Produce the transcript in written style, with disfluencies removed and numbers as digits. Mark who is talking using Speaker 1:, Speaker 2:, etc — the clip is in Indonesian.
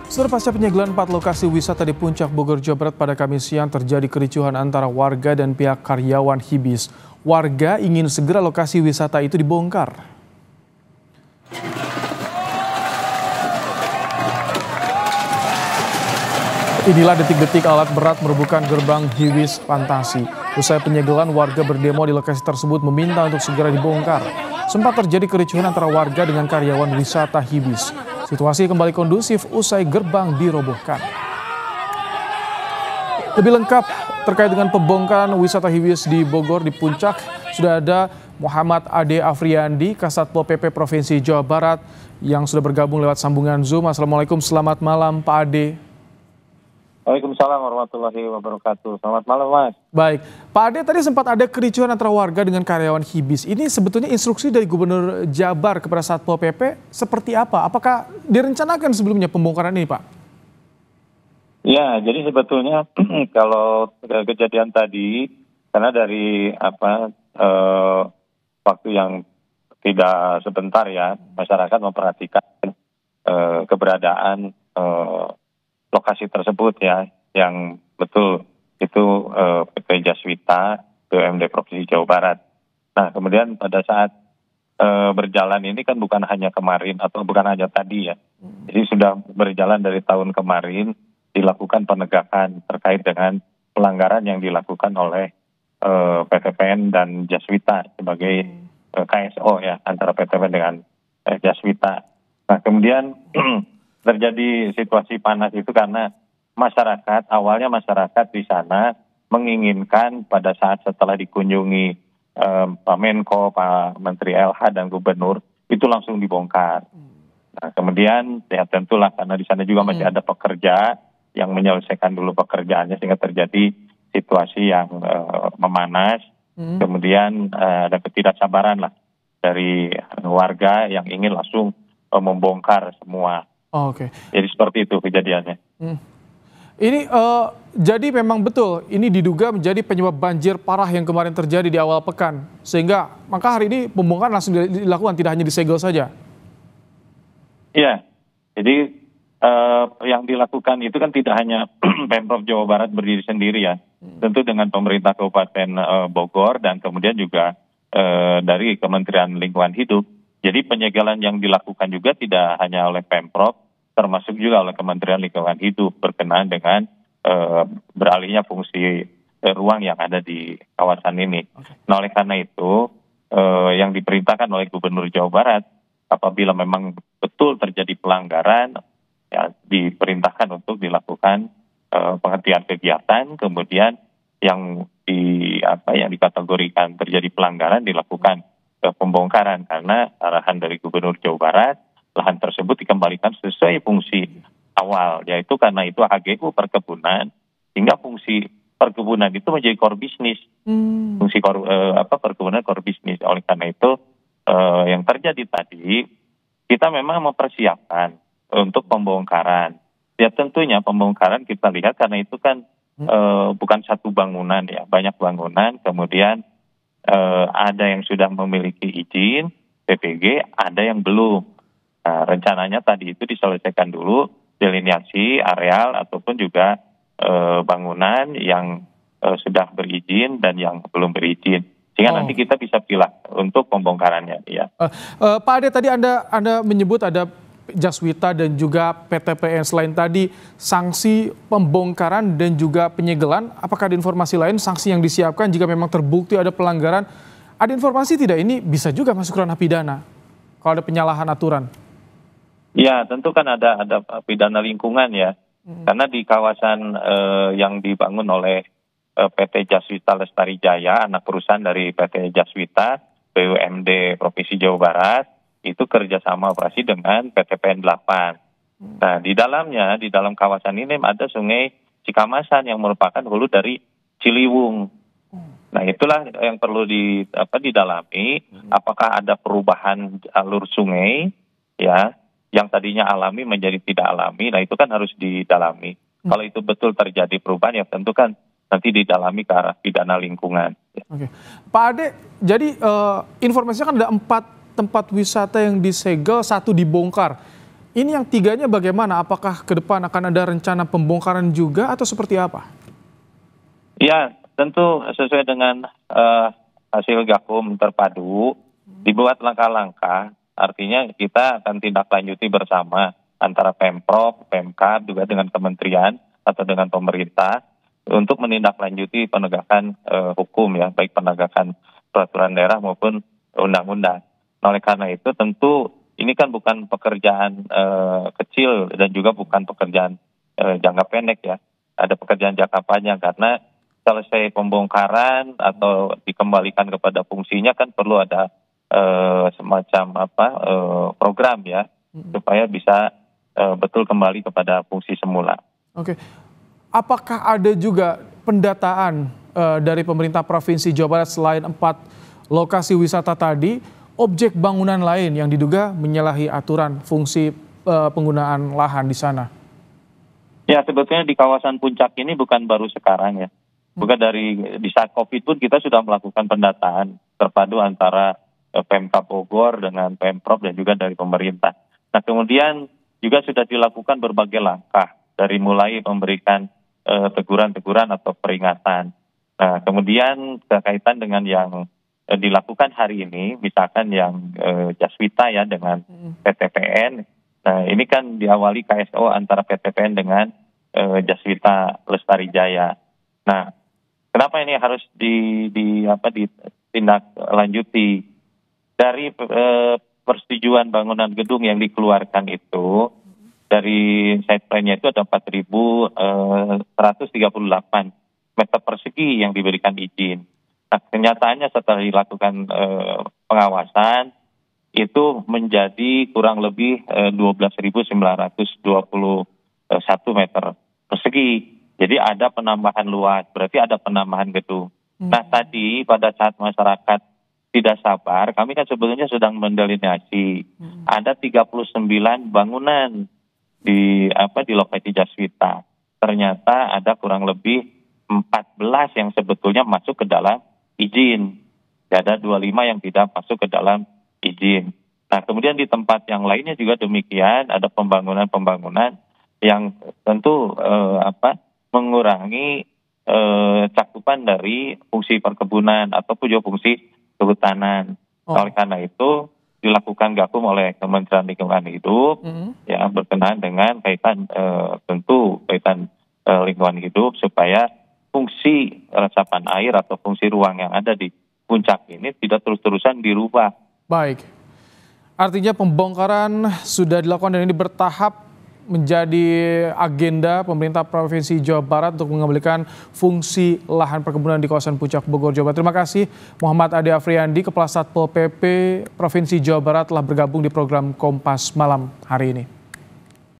Speaker 1: Setelah pasca penyegelan 4 lokasi wisata di Puncak Bogor, Jawa Barat pada Kamis siang terjadi kericuhan antara warga dan pihak karyawan Hibis. Warga ingin segera lokasi wisata itu dibongkar. Inilah detik-detik alat berat merobohkan gerbang Hibis Fantasi. Usai penyegelan, warga berdemo di lokasi tersebut meminta untuk segera dibongkar. Sempat terjadi kericuhan antara warga dengan karyawan wisata Hibis. Situasi kembali kondusif usai gerbang dirobohkan. Lebih lengkap terkait dengan pembongkaran wisata Hibis di Bogor di Puncak, sudah ada Muhammad Ade Afriandi, Kasatpol PP Provinsi Jawa Barat yang sudah bergabung lewat sambungan Zoom. Assalamualaikum, selamat malam Pak Ade.
Speaker 2: Waalaikumsalam warahmatullahi wabarakatuh. Selamat malam, Mas.
Speaker 1: Baik, Pak Ade, tadi sempat ada kericuhan antara warga dengan karyawan Hibis. Ini sebetulnya instruksi dari Gubernur Jabar kepada Satpol PP seperti apa? Apakah direncanakan sebelumnya pembongkaran ini, Pak?
Speaker 2: Ya, jadi sebetulnya kalau kejadian tadi, karena dari waktu yang tidak sebentar ya, masyarakat memperhatikan keberadaan lokasi tersebut ya, yang betul itu PT Jaswita BUMD Provinsi Jawa Barat. Nah, kemudian pada saat berjalan ini kan bukan hanya kemarin atau bukan hanya tadi ya, jadi sudah berjalan dari tahun kemarin dilakukan penegakan terkait dengan pelanggaran yang dilakukan oleh PTPN dan Jaswita sebagai KSO ya, antara PTPN dengan Jaswita. Nah, kemudian terjadi situasi panas itu karena awalnya masyarakat di sana menginginkan pada saat setelah dikunjungi Pak Menko, Pak Menteri LH dan Gubernur itu langsung dibongkar. Nah, kemudian ya tentulah karena di sana juga masih ada pekerja yang menyelesaikan dulu pekerjaannya sehingga terjadi situasi yang memanas. Kemudian ada ketidaksabaran lah dari warga yang ingin langsung membongkar semua.
Speaker 1: Oh, oke.
Speaker 2: Jadi seperti itu kejadiannya.
Speaker 1: Ini jadi memang betul ini diduga menjadi penyebab banjir parah yang kemarin terjadi di awal pekan. Sehingga maka hari ini pembongkaran langsung dilakukan, tidak hanya disegel saja.
Speaker 2: Iya, jadi yang dilakukan itu kan tidak hanya Pemprov Jawa Barat berdiri sendiri ya. Tentu dengan pemerintah Kabupaten Bogor dan kemudian juga dari Kementerian Lingkungan Hidup. Jadi penyegelan yang dilakukan juga tidak hanya oleh Pemprov, termasuk juga oleh Kementerian Lingkungan Hidup berkenaan dengan beralihnya fungsi ruang yang ada di kawasan ini. Nah, oleh karena itu yang diperintahkan oleh Gubernur Jawa Barat, apabila memang betul terjadi pelanggaran, ya diperintahkan untuk dilakukan penghentian kegiatan, kemudian yang dikategorikan terjadi pelanggaran dilakukan pembongkaran karena arahan dari Gubernur Jawa Barat, lahan tersebut dikembalikan sesuai fungsi awal, yaitu karena itu HGU perkebunan, sehingga fungsi perkebunan itu menjadi core bisnis, fungsi perkebunan core bisnis. Oleh karena itu yang terjadi tadi, kita memang mempersiapkan untuk pembongkaran. Ya tentunya pembongkaran kita lihat karena itu kan bukan satu bangunan ya, banyak bangunan, kemudian ada yang sudah memiliki izin PPG, ada yang belum. Nah, rencananya tadi itu diselesaikan dulu delineasi areal ataupun juga bangunan yang sudah berizin dan yang belum berizin. Sehingga nanti kita bisa pilih untuk pembongkarannya. Ya.
Speaker 1: Pak Ade, tadi Anda menyebut ada Jaswita dan juga PTPN. Selain tadi sanksi pembongkaran dan juga penyegelan, apakah ada informasi lain sanksi yang disiapkan jika memang terbukti ada pelanggaran? Ada informasi tidak ini bisa juga masuk ranah pidana kalau ada penyalahan aturan?
Speaker 2: Ya, tentu kan ada pidana lingkungan ya. Karena di kawasan yang dibangun oleh PT Jaswita Lestari Jaya, anak perusahaan dari PT Jaswita BUMD Provinsi Jawa Barat, itu kerjasama operasi dengan PTPN 8. Nah, di dalam kawasan ini ada sungai Cikamasan yang merupakan hulu dari Ciliwung. Nah, itulah yang perlu didalami, apakah ada perubahan alur sungai ya, yang tadinya alami menjadi tidak alami. Nah, itu kan harus didalami. Kalau itu betul terjadi perubahan, ya tentu kan nanti didalami ke arah pidana lingkungan.
Speaker 1: Oke. Pak Ade, jadi informasinya kan ada 4 tempat wisata yang disegel, 1 dibongkar. Ini yang tiganya bagaimana? Apakah ke depan akan ada rencana pembongkaran juga atau seperti apa?
Speaker 2: Ya, tentu sesuai dengan hasil Gakum terpadu, dibuat langkah-langkah, artinya kita akan tindak lanjuti bersama antara Pemprov, Pemkab, juga dengan kementerian atau dengan pemerintah untuk menindaklanjuti penegakan hukum ya, baik penegakan peraturan daerah maupun undang-undang. Nah, oleh karena itu tentu ini kan bukan pekerjaan kecil dan juga bukan pekerjaan jangka pendek ya. Ada pekerjaan jangka panjang karena selesai pembongkaran atau dikembalikan kepada fungsinya kan perlu ada semacam program ya supaya bisa betul kembali kepada fungsi semula.
Speaker 1: Oke, apakah ada juga pendataan dari pemerintah Provinsi Jawa Barat selain 4 lokasi wisata tadi, objek bangunan lain yang diduga menyalahi aturan fungsi penggunaan lahan di sana?
Speaker 2: Ya, sebetulnya di kawasan Puncak ini bukan baru sekarang ya. Bukan di saat COVID pun kita sudah melakukan pendataan terpadu antara Pemkab Bogor dengan Pemprov dan juga dari pemerintah. Nah, kemudian juga sudah dilakukan berbagai langkah dari mulai memberikan teguran-teguran atau peringatan. Nah, kemudian berkaitan dengan yang dilakukan hari ini, misalkan yang Jaswita ya dengan PTPN. Nah, ini kan diawali KSO antara PTPN dengan Jaswita Lestari Jaya. Nah, kenapa ini harus ditindaklanjuti? Dari persetujuan bangunan gedung yang dikeluarkan itu, dari site plan-nya itu ada 4.138 meter persegi yang diberikan izin. Nah, kenyataannya setelah dilakukan pengawasan itu menjadi kurang lebih 12.921 meter persegi. Jadi ada penambahan luas, berarti ada penambahan gedung. Nah, tadi pada saat masyarakat tidak sabar, kami kan sebetulnya sedang mendelineasi. Ada 39 bangunan di lokasi Jaswita. Ternyata ada kurang lebih 14 yang sebetulnya masuk ke dalam izin. Ada 25 yang tidak masuk ke dalam izin. Nah, kemudian di tempat yang lainnya juga demikian, ada pembangunan-pembangunan yang tentu mengurangi cakupan dari fungsi perkebunan ataupun juga fungsi kehutanan. Oleh karena itu dilakukan Gakum oleh Kementerian Lingkungan Hidup ya berkenaan dengan kaitan lingkungan hidup supaya fungsi resapan air atau fungsi ruang yang ada di Puncak ini tidak terus-terusan dirubah.
Speaker 1: Baik, artinya pembongkaran sudah dilakukan dan ini bertahap menjadi agenda pemerintah Provinsi Jawa Barat untuk mengembalikan fungsi lahan perkebunan di kawasan Puncak Bogor, Jawa Barat. Terima kasih Muhammad Ade Afriandi, Kepala Satpol PP Provinsi Jawa Barat telah bergabung di program Kompas Malam hari ini.